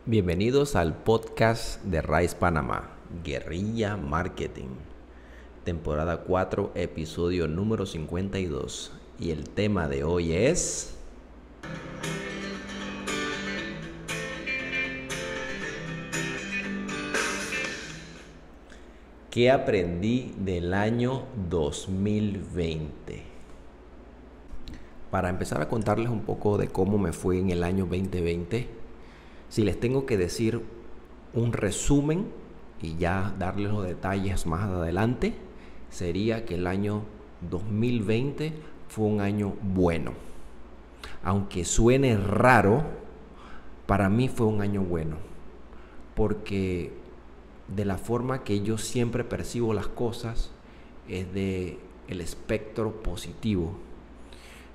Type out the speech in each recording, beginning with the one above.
Bienvenidos al podcast de Rise Panamá, Guerrilla Marketing, temporada 4, episodio número 52. Y el tema de hoy es... ¿Qué aprendí del año 2020? Para empezar a contarles un poco de cómo me fue en el año 2020, si les tengo que decir un resumen y ya darles los detalles más adelante, sería que el año 2020 fue un año bueno. Aunque suene raro, para mí fue un año bueno, porque de la forma que yo siempre percibo las cosas es de el espectro positivo,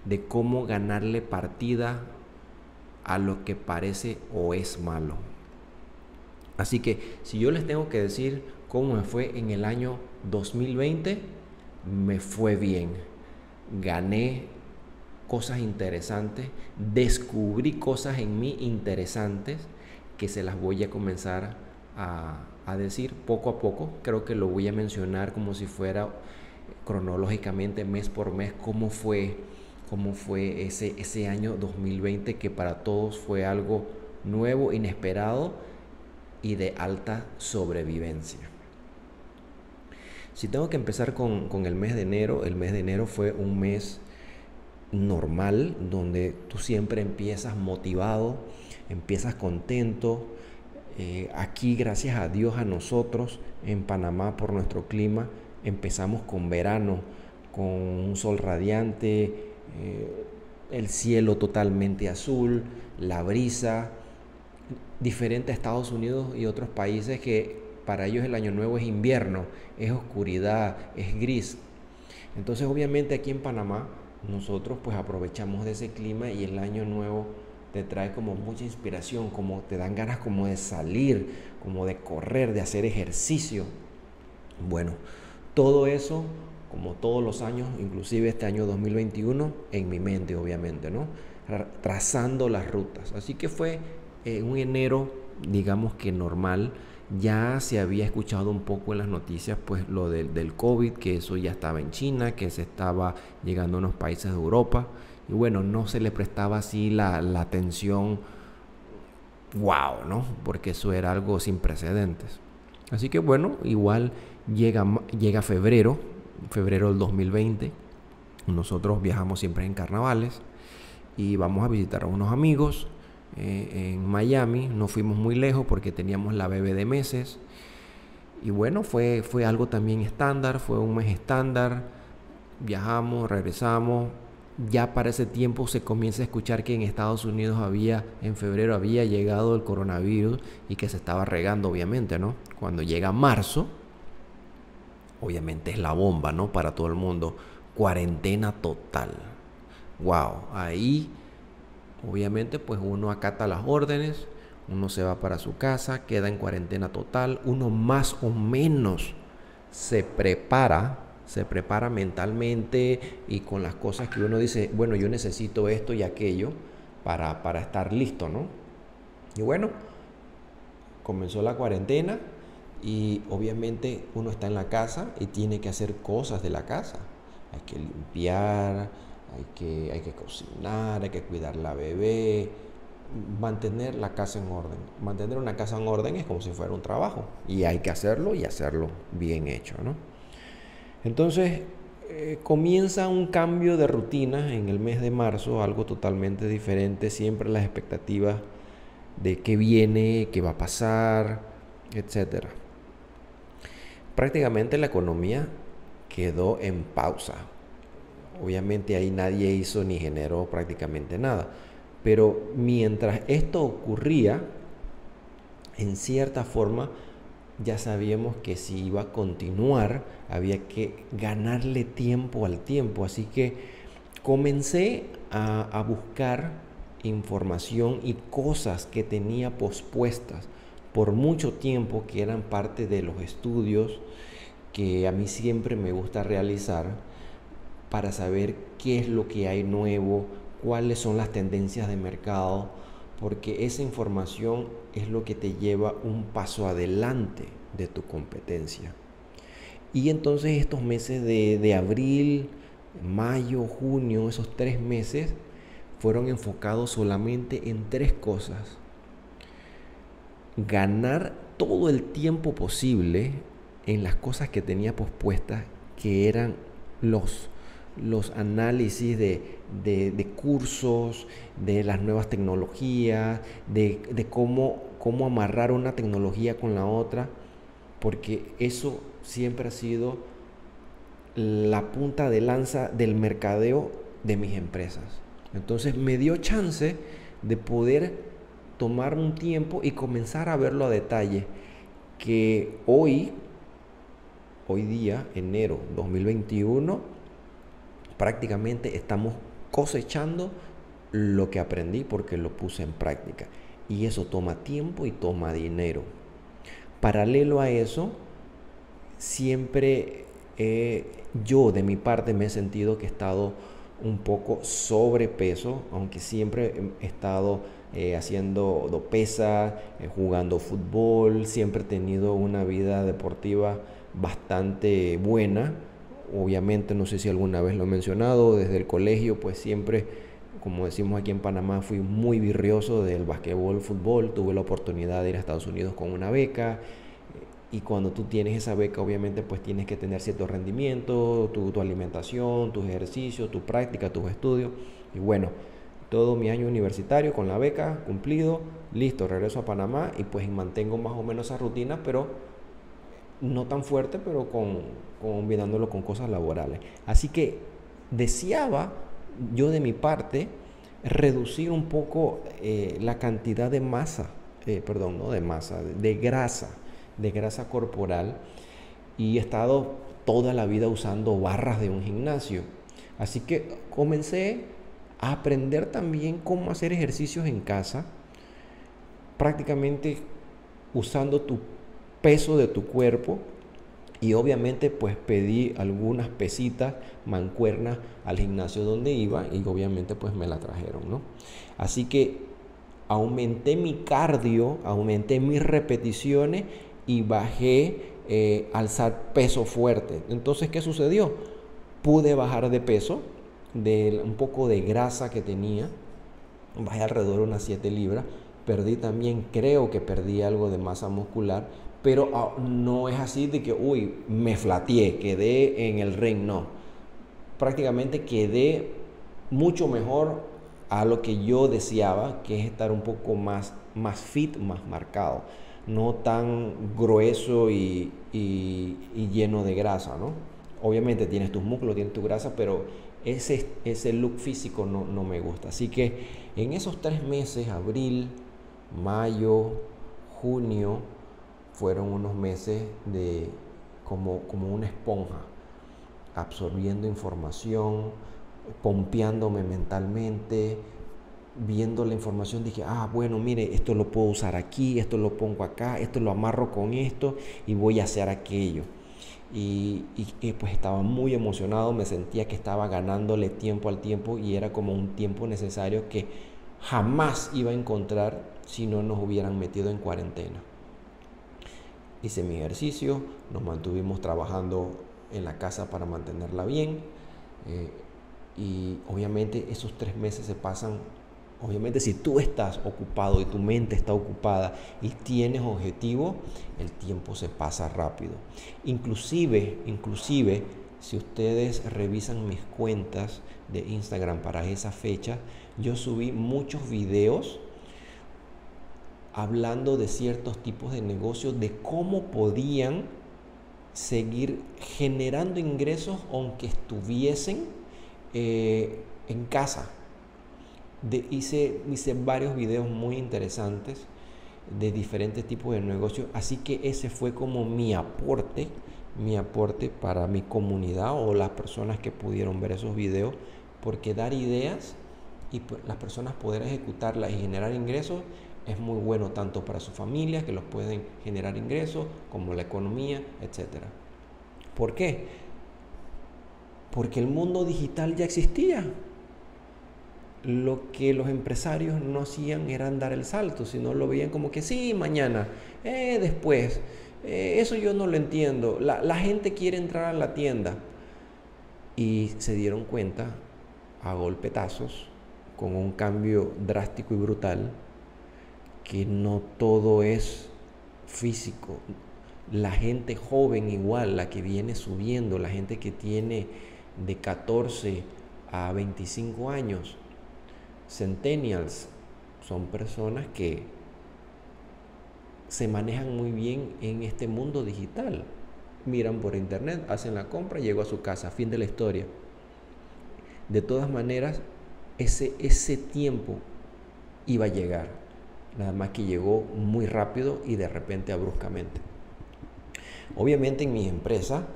de cómo ganarle partida a lo que parece o es malo. Así que si yo les tengo que decir cómo me fue en el año 2020, me fue bien. Gané cosas interesantes, descubrí cosas en mí interesantes que se las voy a comenzar a decir poco a poco. Creo que lo voy a mencionar como si fuera cronológicamente, mes por mes, cómo fue ese año 2020, que para todos fue algo nuevo, inesperado y de alta sobrevivencia. Si tengo que empezar con el mes de enero fue un mes normal, donde tú siempre empiezas motivado, empiezas contento. Aquí, gracias a Dios, a nosotros en Panamá, por nuestro clima, empezamos con verano, con un sol radiante, el cielo totalmente azul, la brisa, diferente a Estados Unidos y otros países que para ellos el año nuevo es invierno, es oscuridad, es gris. Entonces, obviamente, aquí en Panamá nosotros pues aprovechamos de ese clima, y el año nuevo te trae como mucha inspiración, como te dan ganas como de salir, como de correr, de hacer ejercicio. Bueno, todo eso, como todos los años, inclusive este año 2021, en mi mente, obviamente, ¿no? Trazando las rutas. Así que fue un enero, digamos que normal. Ya se había escuchado un poco en las noticias pues lo del COVID, que eso ya estaba en China, que se estaba llegando a unos países de Europa, y bueno, no se le prestaba así la atención wow, ¿no? Porque eso era algo sin precedentes. Así que bueno, igual llega febrero del 2020. Nosotros viajamos siempre en carnavales y vamos a visitar a unos amigos en Miami. No fuimos muy lejos porque teníamos la bebé de meses. Y bueno, fue algo también estándar, fue un mes estándar. Viajamos, regresamos. Ya para ese tiempo se comienza a escuchar que en Estados Unidos en febrero había llegado el coronavirus y que se estaba regando, obviamente, ¿no? Cuando llega marzo, obviamente es la bomba, ¿no? Para todo el mundo. Cuarentena total. Wow, ahí obviamente pues uno acata las órdenes, uno se va para su casa, queda en cuarentena total, uno más o menos se prepara mentalmente y con las cosas que uno dice, bueno, yo necesito esto y aquello para estar listo, ¿no? Y bueno, comenzó la cuarentena y obviamente uno está en la casa y tiene que hacer cosas de la casa. Hay que limpiar, hay que cocinar, hay que cuidar la bebé, mantener la casa en orden. Mantener una casa en orden es como si fuera un trabajo, y hay que hacerlo y hacerlo bien hecho, ¿no? Entonces comienza un cambio de rutina en el mes de marzo, algo totalmente diferente, siempre las expectativas de qué viene, qué va a pasar, etcétera. Prácticamente la economía quedó en pausa. Obviamente ahí nadie hizo ni generó prácticamente nada. Pero mientras esto ocurría, en cierta forma ya sabíamos que si iba a continuar, había que ganarle tiempo al tiempo. Así que comencé a buscar información y cosas que tenía pospuestas por mucho tiempo, que eran parte de los estudios que a mí siempre me gusta realizar, para saber qué es lo que hay nuevo, cuáles son las tendencias de mercado, porque esa información es lo que te lleva un paso adelante de tu competencia. Y entonces estos meses de abril, mayo, junio, esos 3 meses fueron enfocados solamente en 3 cosas: ganar todo el tiempo posible en las cosas que tenía pospuestas, que eran los análisis de cursos, de las nuevas tecnologías, de cómo amarrar una tecnología con la otra, porque eso siempre ha sido la punta de lanza del mercadeo de mis empresas. Entonces me dio chance de poder tomar un tiempo y comenzar a verlo a detalle, que hoy día, enero 2021, prácticamente estamos cosechando lo que aprendí porque lo puse en práctica. Y eso toma tiempo y toma dinero. Paralelo a eso, siempre yo de mi parte me he sentido que he estado un poco sobrepeso, aunque siempre he estado haciendo pesas, jugando fútbol, siempre he tenido una vida deportiva bastante buena. Obviamente, no sé si alguna vez lo he mencionado, desde el colegio pues siempre, como decimos aquí en Panamá, fui muy virrioso del basquetbol, fútbol. Tuve la oportunidad de ir a Estados Unidos con una beca, y cuando tú tienes esa beca obviamente pues tienes que tener cierto rendimiento, tu alimentación, tus ejercicios, tu práctica, tus estudios. Y bueno, todo mi año universitario con la beca cumplido, listo, regreso a Panamá y pues mantengo más o menos esa rutina, pero no tan fuerte, pero combinándolo con cosas laborales. Así que deseaba yo de mi parte reducir un poco la cantidad de masa, perdón, no de masa, de grasa corporal, y he estado toda la vida usando barras de un gimnasio. Así que comencé a aprender también cómo hacer ejercicios en casa, prácticamente usando tu peso de tu cuerpo. Y obviamente pues pedí algunas pesitas, mancuernas al gimnasio donde iba, y obviamente pues me la trajeron, ¿no? Así que aumenté mi cardio, aumenté mis repeticiones y bajé alzar peso fuerte. Entonces, ¿qué sucedió? Pude bajar de peso, de un poco de grasa que tenía, bajé alrededor de unas 7 libras. Perdí también, creo que perdí algo de masa muscular, pero no es así de que, me flateé, quedé en el ring, no. Prácticamente quedé mucho mejor a lo que yo deseaba, que es estar un poco más fit, más marcado, no tan grueso y lleno de grasa, ¿no? Obviamente tienes tus músculos, tienes tu grasa, pero ese look físico no me gusta. Así que en esos 3 meses, abril, mayo, junio, fueron unos meses de como una esponja, absorbiendo información, pompeándome mentalmente, viendo la información. Dije, bueno, mire, esto lo puedo usar aquí, esto lo pongo acá, esto lo amarro con esto y voy a hacer aquello. Y pues estaba muy emocionado, me sentía que estaba ganándole tiempo al tiempo, y era como un tiempo necesario que jamás iba a encontrar si no nos hubieran metido en cuarentena. Hice mi ejercicio, nos mantuvimos trabajando en la casa para mantenerla bien, y obviamente esos 3 meses se pasan. Obviamente si tú estás ocupado y tu mente está ocupada y tienes objetivo, el tiempo se pasa rápido. Inclusive si ustedes revisan mis cuentas de Instagram para esa fecha, yo subí muchos videos hablando de ciertos tipos de negocios, de cómo podían seguir generando ingresos aunque estuviesen en casa. Hice varios videos muy interesantes de diferentes tipos de negocios, así que ese fue como mi aporte para mi comunidad o las personas que pudieron ver esos videos, porque dar ideas y las personas poder ejecutarlas y generar ingresos es muy bueno tanto para su familia, que los pueden generar ingresos, como la economía, etcétera. ¿Por qué? Porque el mundo digital ya existía. lo que los empresarios no hacían era dar el salto, sino lo veían como que sí, mañana, después, eso yo no lo entiendo, la gente quiere entrar a la tienda. Y se dieron cuenta a golpetazos, con un cambio drástico y brutal, que no todo es físico. La gente joven igual, la que viene subiendo, la gente que tiene de 14 a 25 años, centennials, son personas que se manejan muy bien en este mundo digital. Miran por internet, hacen la compra, llegó a su casa, fin de la historia. De todas maneras, ese tiempo iba a llegar, nada más que llegó muy rápido y de repente bruscamente. Obviamente en mi empresa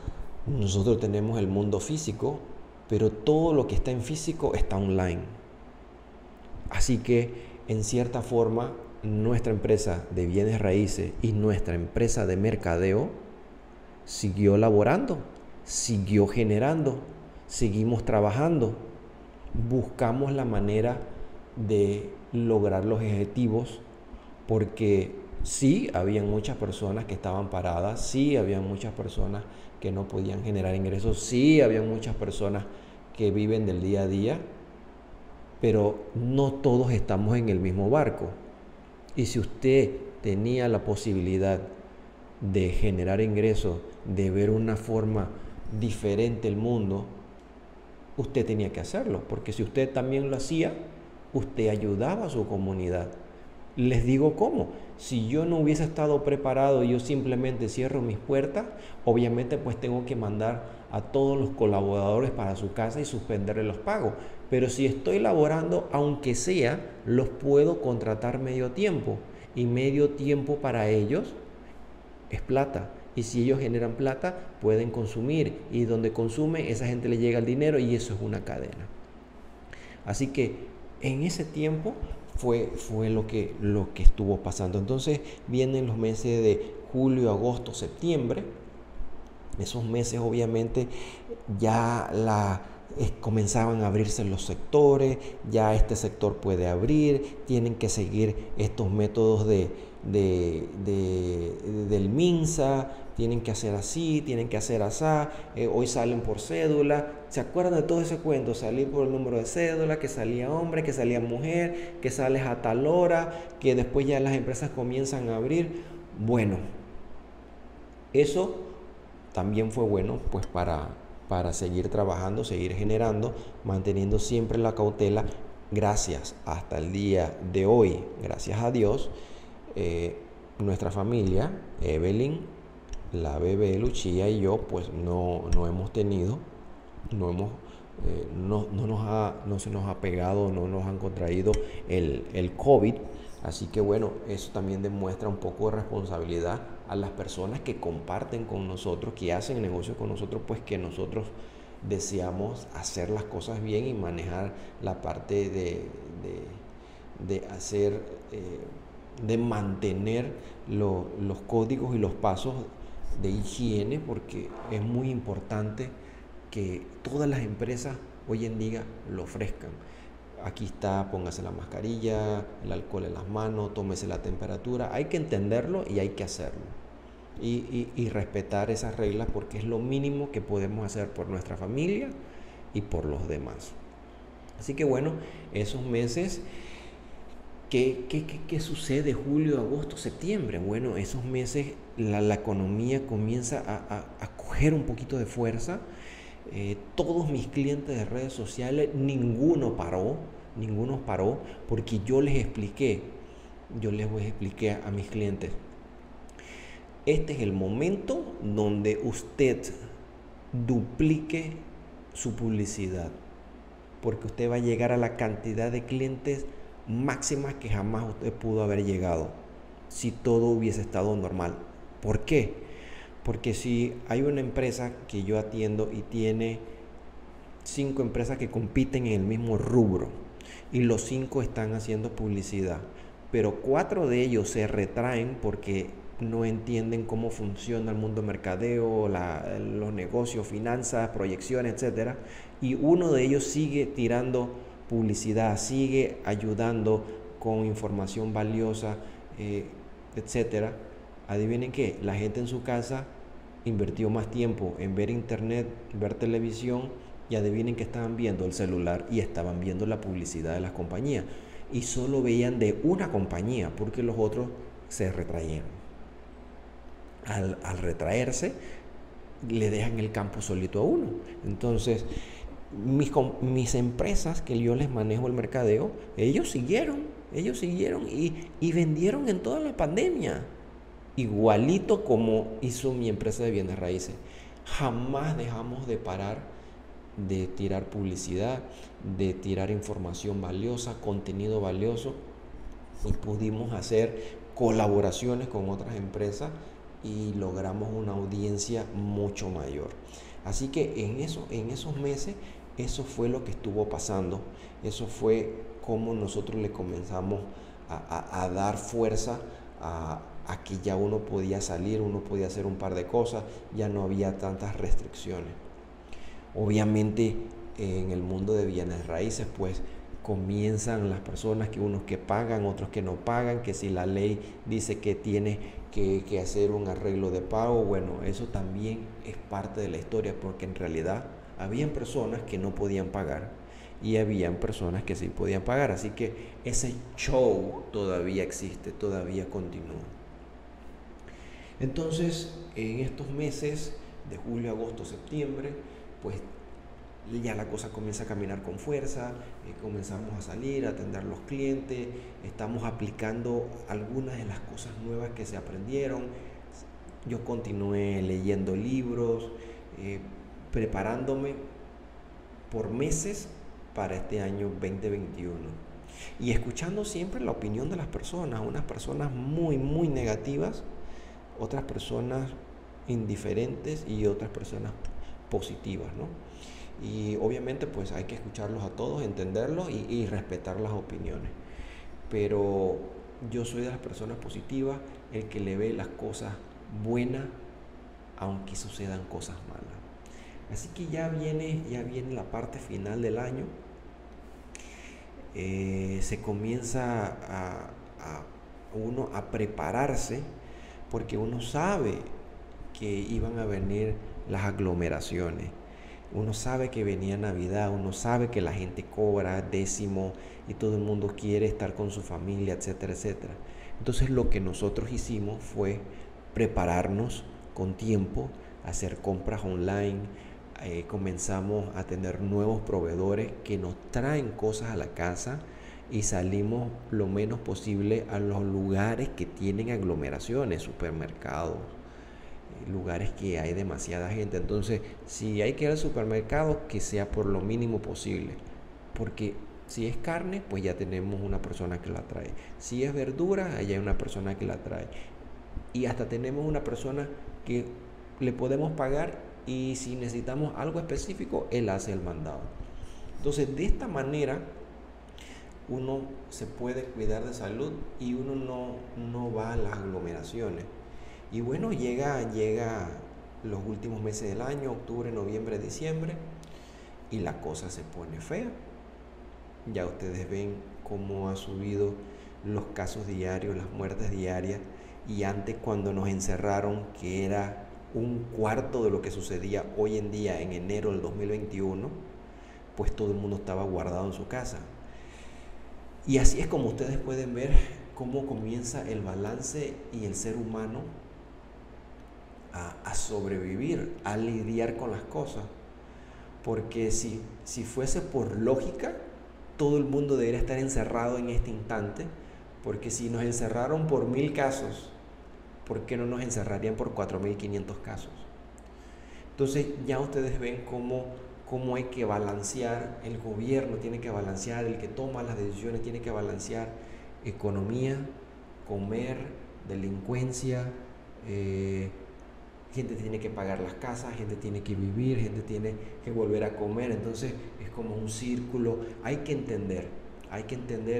nosotros tenemos el mundo físico, pero todo lo que está en físico está online. Así que en cierta forma nuestra empresa de bienes raíces y nuestra empresa de mercadeo siguió laborando, siguió generando, seguimos trabajando, buscamos la manera de lograr los objetivos, porque sí, habían muchas personas que estaban paradas, sí, habían muchas personas que no podían generar ingresos, sí, habían muchas personas que viven del día a día, pero no todos estamos en el mismo barco. Y si usted tenía la posibilidad de generar ingresos, de ver una forma diferente el mundo, usted tenía que hacerlo, porque si usted también lo hacía, usted ayudaba a su comunidad. Les digo cómo. Si yo no hubiese estado preparado y yo simplemente cierro mis puertas, obviamente pues tengo que mandar a todos los colaboradores para su casa y suspenderle los pagos. Pero si estoy laborando, aunque sea, los puedo contratar medio tiempo. Y medio tiempo para ellos es plata. Y si ellos generan plata, pueden consumir. Y donde consume, esa gente le llega el dinero y eso es una cadena. Así que en ese tiempo fue lo que estuvo pasando. Entonces vienen los meses de julio, agosto, septiembre. Esos meses obviamente ya comenzaban a abrirse los sectores, ya este sector puede abrir, tienen que seguir estos métodos del MINSA, tienen que hacer así, tienen que hacer así, hoy salen por cédula. ¿Se acuerdan de todo ese cuento? Salir por el número de cédula, que salía hombre, que salía mujer, que sales a tal hora, que después ya las empresas comienzan a abrir. Bueno, eso también fue bueno pues para seguir trabajando, seguir generando, manteniendo siempre la cautela. Gracias hasta el día de hoy, gracias a Dios, nuestra familia, Evelyn, la bebé Lucía y yo, pues no hemos tenido, no se nos ha pegado, no nos han contraído el COVID. Así que bueno, eso también demuestra un poco de responsabilidad a las personas que comparten con nosotros, que hacen negocio con nosotros, pues que nosotros deseamos hacer las cosas bien y manejar la parte de mantener los códigos y los pasos de higiene, porque es muy importante que todas las empresas hoy en día lo ofrezcan. Aquí está, póngase la mascarilla, el alcohol en las manos, tómese la temperatura. Hay que entenderlo y hay que hacerlo. Y respetar esas reglas, porque es lo mínimo que podemos hacer por nuestra familia y por los demás. Así que bueno, esos meses, ¿qué sucede? Julio, agosto, septiembre. Bueno, esos meses la economía comienza a coger un poquito de fuerza. Todos mis clientes de redes sociales, ninguno paró, porque yo les expliqué a mis clientes: este es el momento donde usted duplique su publicidad, porque usted va a llegar a la cantidad de clientes máximas que jamás usted pudo haber llegado si todo hubiese estado normal. ¿Por qué? Porque si hay una empresa que yo atiendo y tiene 5 empresas que compiten en el mismo rubro y los 5 están haciendo publicidad, pero 4 de ellos se retraen porque no entienden cómo funciona el mundo mercadeo, los negocios, finanzas, proyecciones, etcétera, y uno de ellos sigue tirando publicidad, sigue ayudando con información valiosa, etcétera. Adivinen qué, la gente en su casa invirtió más tiempo en ver internet, ver televisión, y adivinen que estaban viendo el celular y estaban viendo la publicidad de las compañías. Y solo veían de una compañía porque los otros se retrayeron. Al retraerse, le dejan el campo solito a uno. Entonces, mis empresas que yo les manejo el mercadeo, ellos siguieron y vendieron en toda la pandemia. Igualito como hizo mi empresa de bienes raíces. Jamás dejamos de parar de tirar publicidad, de tirar información valiosa, contenido valioso, y pudimos hacer colaboraciones con otras empresas y logramos una audiencia mucho mayor. Así que en esos meses, eso fue lo que estuvo pasando. Eso fue como nosotros le comenzamos a dar fuerza a que ya uno podía salir, uno podía hacer un par de cosas, ya no había tantas restricciones. Obviamente en el mundo de bienes raíces pues comienzan las personas, que unos que pagan, otros que no pagan, que si la ley dice que tiene que hacer un arreglo de pago, bueno, eso también es parte de la historia, porque en realidad habían personas que no podían pagar y habían personas que sí podían pagar, así que ese show todavía existe, todavía continúa. Entonces, en estos meses de julio, agosto, septiembre, pues ya la cosa comienza a caminar con fuerza, comenzamos a salir, a atender a los clientes, estamos aplicando algunas de las cosas nuevas que se aprendieron. Yo continué leyendo libros, preparándome por meses para este año 2021 y escuchando siempre la opinión de las personas, unas personas muy negativas, otras personas indiferentes y otras personas positivas, ¿no? Y obviamente pues hay que escucharlos a todos, entenderlos y respetar las opiniones. Pero yo soy de las personas positivas, el que le ve las cosas buenas aunque sucedan cosas malas. Así que ya viene la parte final del año. Se comienza uno a prepararse, porque uno sabe que iban a venir las aglomeraciones. Uno sabe que venía Navidad, uno sabe que la gente cobra décimo y todo el mundo quiere estar con su familia, etcétera, etcétera. Entonces lo que nosotros hicimos fue prepararnos con tiempo, hacer compras online. Comenzamos a tener nuevos proveedores que nos traen cosas a la casa y salimos lo menos posible a los lugares que tienen aglomeraciones, supermercados, lugares que hay demasiada gente. Entonces, si hay que ir al supermercado, que sea por lo mínimo posible, porque si es carne, pues ya tenemos una persona que la trae. Si es verdura, allá hay una persona que la trae. Y hasta tenemos una persona que le podemos pagar, y si necesitamos algo específico, él hace el mandado. Entonces, de esta manera, uno se puede cuidar de salud y uno no va a las aglomeraciones. Y bueno, llega los últimos meses del año, octubre, noviembre, diciembre, y la cosa se pone fea. Ya ustedes ven cómo ha subido los casos diarios, las muertes diarias, y antes, cuando nos encerraron, que era un cuarto de lo que sucedía hoy en día en enero del 2021, pues todo el mundo estaba guardado en su casa. Y así es como ustedes pueden ver cómo comienza el balance y el ser humano a sobrevivir, a lidiar con las cosas. Porque si fuese por lógica, todo el mundo debería estar encerrado en este instante, porque si nos encerraron por 1000 casos, ¿por qué no nos encerrarían por 4500 casos? Entonces ya ustedes ven cómo hay que balancear, el gobierno tiene que balancear, el que toma las decisiones tiene que balancear economía, comer, delincuencia, gente tiene que pagar las casas, gente tiene que vivir, gente tiene que volver a comer. Entonces es como un círculo. Hay que entender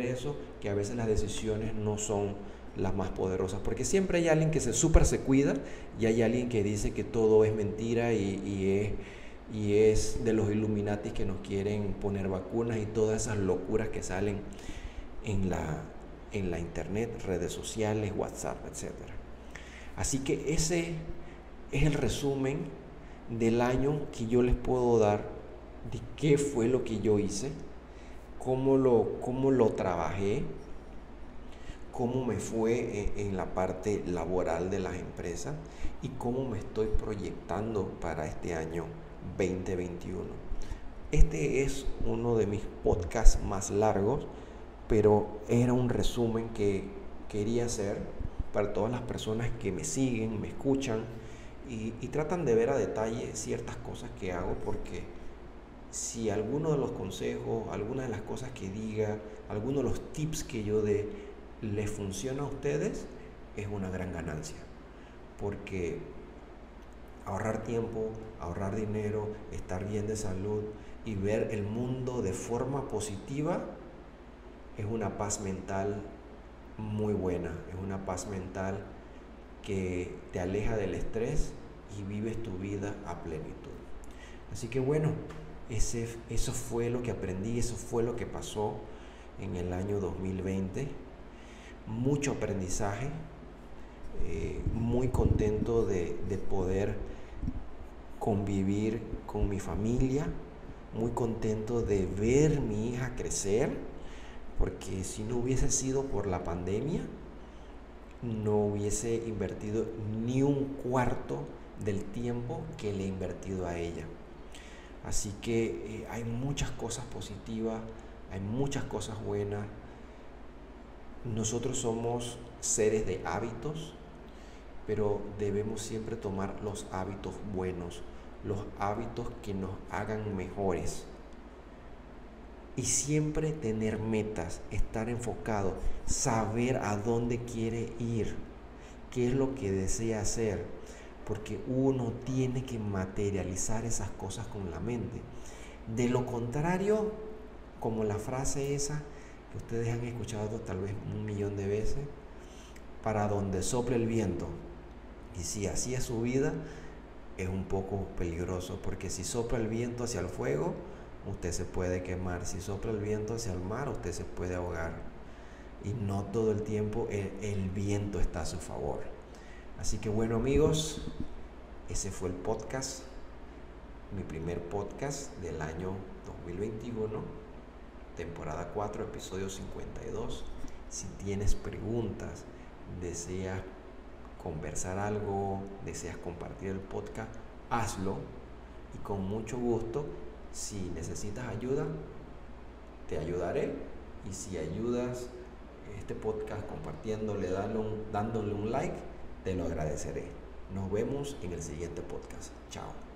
eso, que a veces las decisiones no son las más poderosas, porque siempre hay alguien que se cuida y hay alguien que dice que todo es mentira y y es de los Illuminati que nos quieren poner vacunas y todas esas locuras que salen en la internet, redes sociales, WhatsApp, etc. Así que ese es el resumen del año que yo les puedo dar de qué fue lo que yo hice, cómo lo trabajé, cómo me fue en la parte laboral de las empresas y cómo me estoy proyectando para este año 2021. Este es uno de mis podcasts más largos, pero era un resumen que quería hacer para todas las personas que me siguen, me escuchan y tratan de ver a detalle ciertas cosas que hago, porque si alguno de los consejos, alguna de las cosas que diga, alguno de los tips que yo dé les funciona a ustedes, es una gran ganancia, porque ahorrar tiempo, ahorrar dinero, estar bien de salud y ver el mundo de forma positiva es una paz mental muy buena, es una paz mental que te aleja del estrés y vives tu vida a plenitud. Así que bueno, eso fue lo que aprendí, eso fue lo que pasó en el año 2020. Mucho aprendizaje, muy contento de poder convivir con mi familia, muy contento de ver mi hija crecer, porque si no hubiese sido por la pandemia, no hubiese invertido ni un cuarto del tiempo que le he invertido a ella. Así que hay muchas cosas positivas, hay muchas cosas buenas. Nosotros somos seres de hábitos, pero debemos siempre tomar los hábitos buenos, los hábitos que nos hagan mejores. Y siempre tener metas, estar enfocado, saber a dónde quiere ir, qué es lo que desea hacer, porque uno tiene que materializar esas cosas con la mente. De lo contrario, como la frase esa que ustedes han escuchado tal vez 1.000.000 de veces, para donde sople el viento. Y si así es su vida, es un poco peligroso, porque si sopla el viento hacia el fuego, usted se puede quemar. Si sopla el viento hacia el mar, usted se puede ahogar. Y no todo el tiempo el viento está a su favor. Así que bueno, amigos, ese fue el podcast, mi primer podcast del año 2021, temporada 4, episodio 52. Si tienes preguntas, deseas conversar algo, deseas compartir el podcast, hazlo, y con mucho gusto. Si necesitas ayuda, te ayudaré, y si ayudas este podcast compartiéndole, dándole un like, te lo agradeceré. Nos vemos en el siguiente podcast. Chao.